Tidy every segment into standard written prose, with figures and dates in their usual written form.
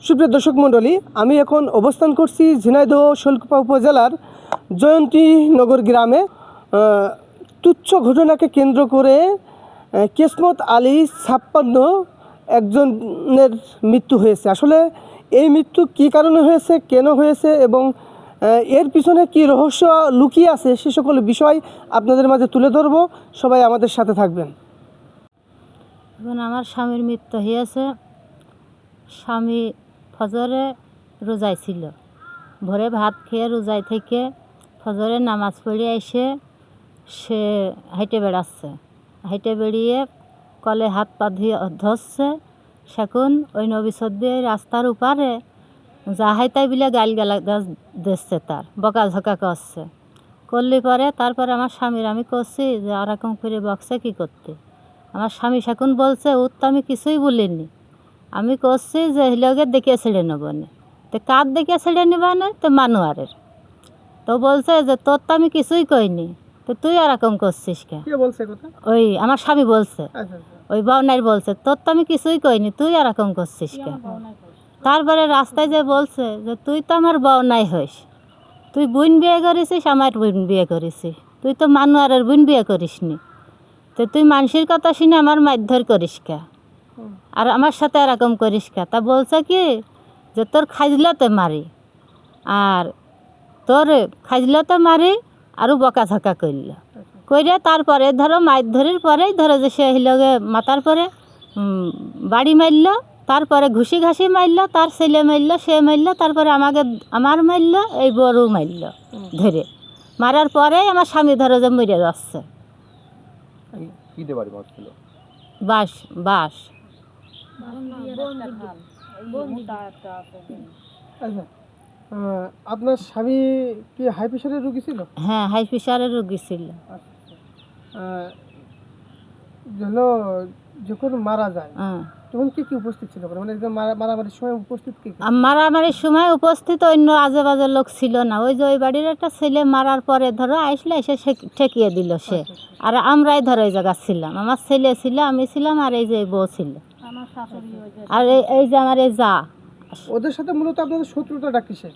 সুপ্রিয় দর্শক মণ্ডলী, আমি এখন অবস্থান করছি ঝিনাইদহ শৈলকুপা উপজেলার জয়ন্তীনগর গ্রামে। তুচ্ছ ঘটনাকে কেন্দ্র করে কিসমত আলী 56 একজনের মৃত্যু হয়েছে। আসলে এই মৃত্যু কী কারণে হয়েছে, কেন হয়েছে এবং এর পিছনে কী রহস্য লুকিয়ে আছে সে সকল বিষয় আপনাদের মাঝে তুলে ধরব। সবাই আমাদের সাথে থাকবেন। এখন আমার স্বামীর মৃত্যু হয়েছে। স্বামী ফজরে রোজায় ছিল, ভোরে ভাত খেয়ে রোজায় থেকে ফজরে নামাজ পড়ে এসে সে হেঁটে বেড়াচ্ছে। হেঁটে বেরিয়ে কলে হাত পা ধরছে। সেখন ওই নবীসদ্দি রাস্তার উপারে যা হাইতাই বিলে গাল গালা দিচ্ছে, তার বকাঝকা করছে। করলে পরে তারপরে আমার স্বামীর আমি করছি যে ওরকম করে বকছে কী করতে। আমার স্বামী সেখন বলছে ওর তো আমি কিছুই বলিনি, আমি করছি যে হিলগে দেখে ছেড়ে নেবো না। তো কার দেখে ছেড়ে নেবা না? তো মানুয়ারের। তো বলছে যে তোর তো আমি কিছুই কইনি, তো তুই এরকম করছিস কে? ওই আমার স্বামী বলছে, ওই বাউনাই বলছে তোর তো আমি কিছুই কইনি, তুই এরকম করছিস কে? তারপরে রাস্তায় যে বলছে যে তুই তো আমার বাউনাই হইস, তুই বোন বিয়ে করেছিস, আমার বোন বিয়ে করেছিস, তুই তো মানুয়ারের বোন বিয়ে করিস নি, তো তুই মানুষের কথা শুনে আমার মারধর করিস কে আর আমার সাথে এরকম করিস কে? তা বলছে কি যে তোর খাইজলাতে মারি, আর তোর খাইজলাতে মারি আরও বকাঝকা করল। করে তারপরে ধরো মারধরের পরেই ধরো যে সে হিলগে মাথার পরে বাড়ি মারল, তারপরে ঘুষি ঘাসি মারল, তার ছেলে মারল, সে মারল, তারপরে আমার মারল, এই বড়ও মারল। ধরে মারার পরেই আমার স্বামী ধরো যে মরে যাচ্ছে। বাস বাস আপনার স্বামী কি হাই প্রেশারের রোগী ছিল? হ্যাঁ, হাই প্রেশারের রোগী ছিল। যখন মারা যায় তখন কি কি উপস্থিত ছিল? মানে মারামারির সময় উপস্থিত কি? মারামারির সময় উপস্থিত অন্য আজে বাজে লোক ছিল না। ওই যে ওই বাড়ির একটা ছেলে মারার পরে ধরো আসলে এসে ঠেকিয়ে দিল সে। আর আমরাই ধরো ওই জায়গা ছিলাম, আমার ছেলে ছিল, আমি ছিলাম, আর এই যে বউ ছিল, আর এই যে আমার এই যা। ওদের সাথে মূলত আপনাদের শত্রুতাটা কিসের?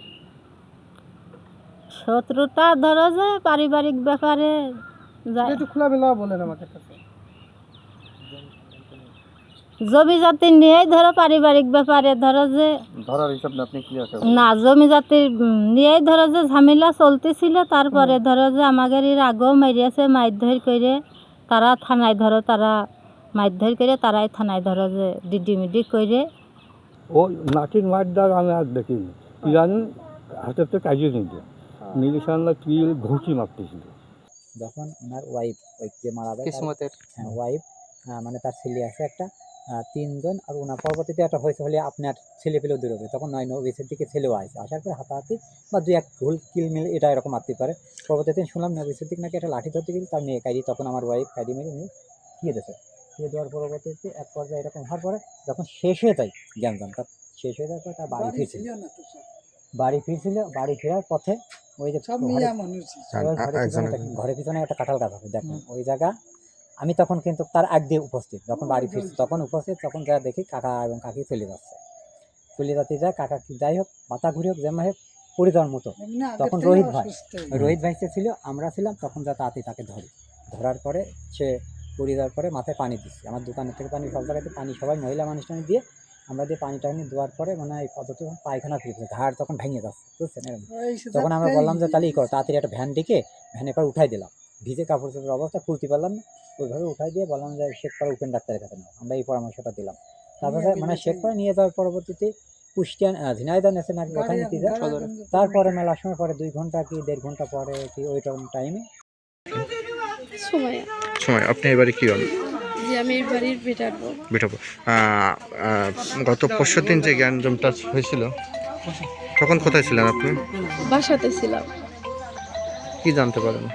শত্রুতা ধরো যে পারিবারিক ব্যাপারে। একটু খোলামেলা বলেন আমাদের কাছে। জমি জাতি নিয়েই ধরো পারিবারিক ব্যাপারে ধরো যে না, জমি জাতি নিয়েই ধরো যে ঝামেলা চলতেছিল। তারপরে ধরো যে আমাদের এর আগেও মারিয়াছে, মারধর করে তারা থানায় ধরো, তারা মারধর করে তারাই থানায় ধরো যে ডিডিমিডি করে। ও নাটির মার দাগ আমি আর দেখিনি, কি জানি হাতে তো কাজিয়ে নিতে মিলিশানরা কি ঘুষি মারতেছিল। যখন ওনার ওয়াইফ ওই যে মারা যায়, ওয়াইফ মানে তার ছেলে আছে একটা, 3 জন, আর ওনার পরবর্তীতে একটা হয়েছে হলে আপনার ছেলে পেলেও দূর হবে। তখন 9 নবীসের দিকে ছেলেও আসে, আসার পরে হাতাহাতি বা 2-1 ভুল কিল মিল এটা এরকম মারতে পারে। পরবর্তীতে শুনলাম নবীসের দিক নাকি একটা লাঠি ধরতে গেলে তার মেয়ে কাইদি, তখন আমার ওয়াইফ কাইদি মেরে নিয়ে দিয়ে দিয়েছে। দিয়ে দেওয়ার পরবর্তীতে এক পর্যায়ে এরকম হওয়ার পরে যখন শেষ হয়ে যায় জ্ঞানজামটা, শেষ হয়ে যাওয়ার পরে তার বাড়ি ফিরছিল। বাড়ি ফেরার পথে ওই যে ঘরের পিছনে একটা কাঁঠাল গাছ আছে, দেখেন ওই জায়গা। আমি তখন কিন্তু তার আগ দিয়ে উপস্থিত, যখন বাড়ি ফিরছি তখন উপস্থিত, তখন যা দেখি কাকা এবং কাকি চলে যাচ্ছে। চলে যাতে যায় কাকা কি যাই হোক মাথা ঘুরে হোক যেমন হোক পড়ে যাওয়ার মতো। তখন রোহিত ভাই ছিল, আমরা ছিলাম, তখন যা তাতে তাকে ধরার পরে সে পড়ে যাওয়ার পরে মাথায় পানি দিচ্ছি। আমার দোকানের থেকে পানি, সব জায়গাতে পানি, সবাই মহিলা মানুষ টানি দিয়ে আমরা দিয়ে পানি টানি দেওয়ার পরে মানে কতটুকু পায়খানা ফিরছে, ঘাড় তখন ভেঙে যাচ্ছে, বুঝছেন? এরকম তখন আমরা বললাম যে তাহলে করো তাড়াতাড়ি একটা ভ্যান ডেকে ভ্যানে করে উঠাই দিলাম। ভিজে কাপড় চোপড়ের অবস্থা খুলতে পারলাম না, ওইভাবে উঠাই দিয়ে বললাম যে শেখপাড়া উপেন ডাক্তারের কাছে নাও, আমরা এই পরামর্শটা দিলাম। তারপরে মানে শেখপাড়া নিয়ে যাওয়ার পরবর্তীতে কুষ্টিয়ান ঝিনাইদহ নেছে নাকি কোথায় নিতে যায়। তারপরে মেলার সময় পরে 2 ঘন্টা কি 1.5 ঘন্টা পরে কি ওই টাইমে সময় আপনি এবারে কি হন? আমি এই বাড়ির বেটাবো। গত পরশু দিন যে জ্ঞানজামটা হয়েছিল তখন কোথায় ছিলেন আপনি? বাসাতে ছিলাম। কি জানতে পারেন?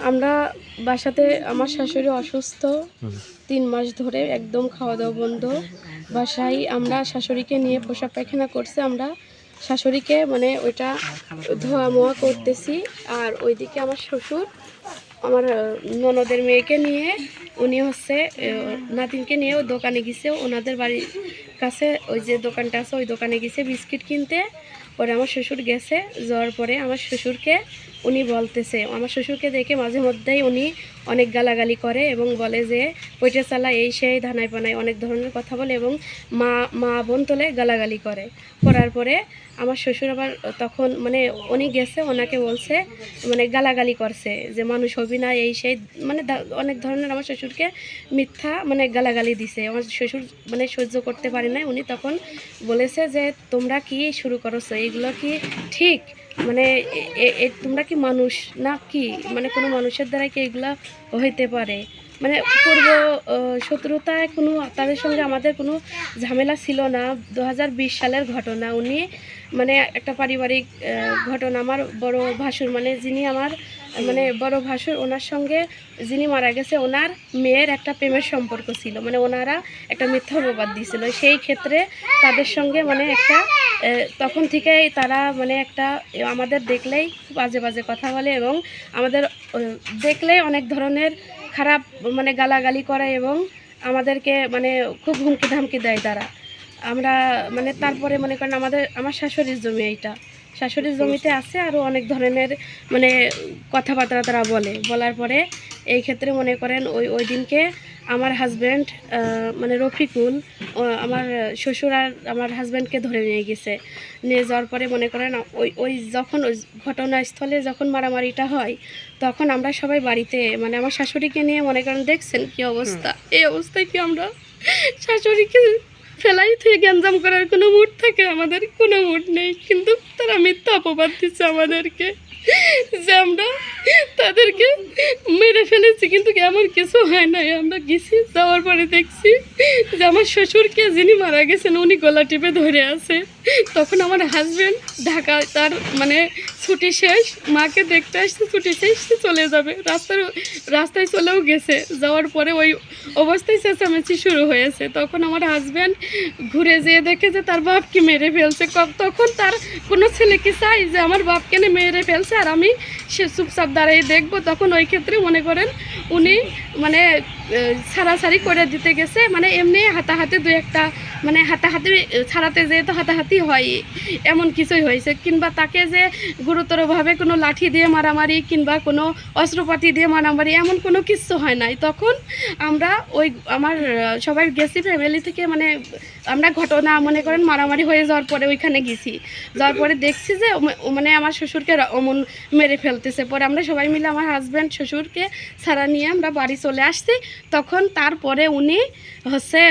আমরা বাসাতে, আমার শাশুড়ি অসুস্থ 3 মাস ধরে, একদম খাওয়া দাওয়া বন্ধ। বাসায় আমরা শাশুড়িকে নিয়ে পোশাক পায়খানা করছে, আমরা শাশুড়িকে মানে ওইটা ধোয়া মোয়া করতেছি। আর ওইদিকে আমার শ্বশুর আমার ননদের মেয়েকে নিয়ে উনি হচ্ছে নাতিনকে নিয়ে ও দোকানে গেছে, ওনাদের বাড়ির কাছে ওই যে দোকানটা আছে ওই দোকানে গেছে বিস্কিট কিনতে। পরে আমার শ্বশুর গেছে, যাওয়ার পরে আমার শ্বশুরকে উনি বলতেছে, আমার শ্বশুরকে দেখে মাঝে মধ্যেই উনি অনেক গালাগালি করে এবং বলে যে পয়টা চালা এই সেই ধানাই পানায় অনেক ধরনের কথা বলে এবং মা বোন তোলে গালাগালি করার পরে আমার শ্বশুর আবার তখন মানে উনি গেছে, ওনাকে বলছে মানে গালাগালি করছে যে মানুষ হবি না এই সেই মানে অনেক ধরনের আমার শ্বশুরকে মিথ্যা মানে গালাগালি দিছে। আমার শ্বশুর মানে সহ্য করতে পারে না, উনি তখন বলেছে যে তোমরা কি শুরু করছো, এগুলো কি ঠিক, মানে তোমরা কি মানুষ না কি, মানে কোনো মানুষের দ্বারা কি এগুলা হইতে পারে, মানে পূর্ব শত্রুতায় কোনো তাদের সঙ্গে আমাদের কোনো ঝামেলা ছিল না। 2020 সালের ঘটনা, উনি মানে একটা পারিবারিক ঘটনা, আমার বড় ভাসুর মানে যিনি আমার মানে বড় ভাসুর ওনার সঙ্গে যিনি মারা গেছে ওনার মেয়ের একটা প্রেমের সম্পর্ক ছিল, মানে ওনারা একটা মিথ্যা অপবাদ দিয়েছিল। সেই ক্ষেত্রে তাদের সঙ্গে মানে একটা তখন থেকেই তারা মানে একটা আমাদের দেখলেই বাজে বাজে কথা বলে এবং আমাদের দেখলেই অনেক ধরনের খারাপ মানে গালাগালি করে এবং আমাদেরকে মানে খুব হুমকি ধামকি দেয় তারা। আমরা মানে তারপরে মনে করেন আমার শাশুড়ির জমি, এইটা শাশুড়ির জমিতে আছে, আরও অনেক ধরনের মানে কথাবার্তা তারা বলার পরে এই ক্ষেত্রে মনে করেন ওই দিনকে আমার হাজব্যান্ড মানে রফিকুল আমার শ্বশুর আর আমার হাজব্যান্ডকে ধরে নিয়ে গেছে। নিয়ে যাওয়ার পরে মনে করেন ওই যখন ওই ঘটনাস্থলে যখন মারামারিটা হয় তখন আমরা সবাই বাড়িতে মানে আমার শাশুড়িকে নিয়ে মনে করেন দেখছেন কি অবস্থা, এই অবস্থায় কি আমরা শাশুড়িকে ফেলাই থেকে গ্যাঞ্জাম করার কোনো মুড থাকে, আমাদের কোনো মুড নেই, কিন্তু তারা মিথ্যা অপবাদ দিচ্ছে আমাদেরকে যে আমরা তাদেরকে মেরে ফেলেছি, কিন্তু এমন কিছু হয় নাই। আমরা গেছি, যাওয়ার পরে দেখছি যে আমার শ্বশুরকে যিনি মারা গেছেন উনি গলা টিপে ধরে আছে। তখন আমার হাজব্যান্ড ঢাকা তার মানে ছুটি শেষ, মাকে দেখতে আসছে, ছুটি শেষ চলে যাবে, রাস্তায় চলেও গেছে। যাওয়ার পরে ওই অবস্থায় চেঁচামেচি শুরু হয়েছে। তখন আমার হাজব্যান্ড ঘুরে যেয়ে দেখে যে তার বাপকে মেরে ফেলছে। তখন তার কোনো ছেলে কি চাই যে আমার বাপকে মেরে ফেলছে আর আমি সে চুপচাপ দাঁড়িয়ে দেখবো? তখন ওই ক্ষেত্রে মনে করেন উনি মানে ছাড়াছাড়ি করে দিতে গেছে, মানে এমনি হাতাহাতি দু একটা মানে হাতাহাতি ছাড়াতে যেয়ে তো হাতাহাতি হয়, এমন কিছুই হয়েছে। কিংবা তাকে যে গুরুতরভাবে কোনো লাঠি দিয়ে মারামারি কিংবা কোনো অস্ত্রপাতি দিয়ে মারামারি এমন কোনো কিছু হয় নাই। তখন আমরা ওই আমার সবাই গেছি ফ্যামিলি থেকে, মানে আমরা ঘটনা মনে করেন মারামারি হয়ে যাওয়ার পরে ওইখানে গেছি, যাওয়ার পরে দেখছি যে মানে আমার শ্বশুরকে অমন মেরে ফেলতেছে। পরে আমরা সবাই মিলে আমার হাজব্যান্ড শ্বশুরকে ছাড়া নিয়ে আমরা বাড়ি চলে আসছি। তখন তারপরে উনি হচ্ছে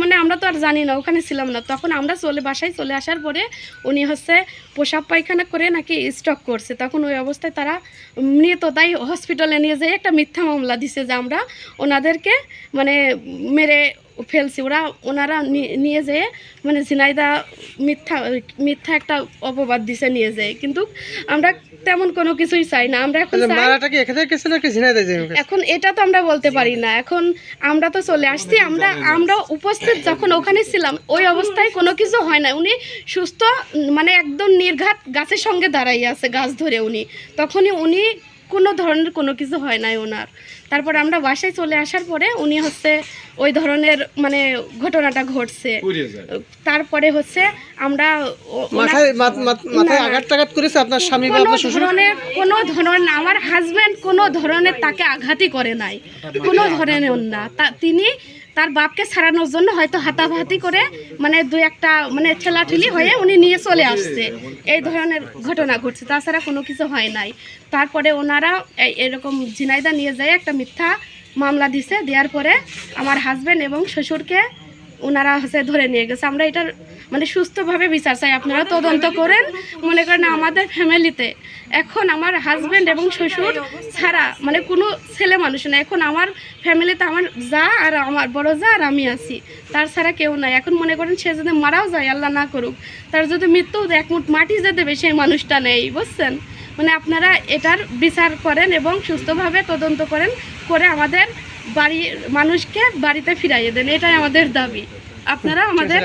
মানে আমরা তো আর জানি না, ওখানে ছিলাম না, তখন আমরা বাসায় চলে আসার পরে উনি হচ্ছে পেশাব পায়খানা করে নাকি স্ট্রোক করছে। তখন ওই অবস্থায় তারা নিয়ে তাই হসপিটালে নিয়ে যেয়ে একটা মিথ্যা মামলা দিছে যে আমরা ওনাদেরকে মানে মেরে ফেলছি। ওনারা নিয়ে যেয়ে মানে ঝিনাইদা মিথ্যা একটা অপবাদ দিছে নিয়ে যেয়ে, কিন্তু আমরা তেমন কোনো কিছুই চাই না। আমরা এখন এখন এটা তো আমরা বলতে পারি না, এখন আমরা তো চলে আসছি, আমরা উপস্থিত যখন ওখানে ছিলাম ওই অবস্থায় কোনো কিছু হয় না। উনি সুস্থ মানে একদম নির্ঘাত গাছের সঙ্গে দাঁড়াই আছে, গাছ ধরে উনি, তখনই উনি কোনো ধরনের কোনো কিছু হয় নাই ওনার। তারপরে আমরা বাসায় চলে আসার পরে উনি হচ্ছে ওই ধরনের মানে ঘটনাটা ঘটছে। তারপরে হচ্ছে আমরা কোনো ধরনের আমার হাজব্যান্ড কোনো ধরনের তাকে আঘাতই করে নাই, কোনো ধরনের না। তিনি তার বাপকে ছাড়ানোর জন্য হয়তো হাতাহাতি করে মানে দু একটা মানে ঠেলাঠেলি হয়ে উনি নিয়ে চলে আসছে, এই ধরনের ঘটনা ঘটছে, তাছাড়া কোনো কিছু হয় নাই। তারপরে ওনারা এরকম ঝিনাইদা নিয়ে যায় একটা মিথ্যা মামলা দিছে, দেওয়ার পরে আমার হাজব্যান্ড এবং শ্বশুরকে ওনারা হচ্ছে ধরে নিয়ে গেছে। আমরা এটার মানে সুস্থভাবে বিচার চাই, আপনারা তদন্ত করেন। মনে করেন আমাদের ফ্যামিলিতে এখন আমার হাজব্যান্ড এবং শ্বশুর ছাড়া মানে কোনো ছেলে মানুষ না। এখন আমার ফ্যামিলিতে আমার যা আর আমার বড় যা আর আমি আছি, তার ছাড়া কেউ নাই। এখন মনে করেন সে যদি মারাও যায়, আল্লাহ না করুক, তার যদি মৃত্যুও এক মুঠ মাটি যে দেবে সেই মানুষটা নেই, বুঝছেন? মানে আপনারা এটার বিচার করেন এবং সুস্থভাবে তদন্ত করেন, করে আমাদের বাড়ির মানুষকে বাড়িতে ফিরাইয়ে দেন, এটাই আমাদের দাবি। আপনারা আমাদের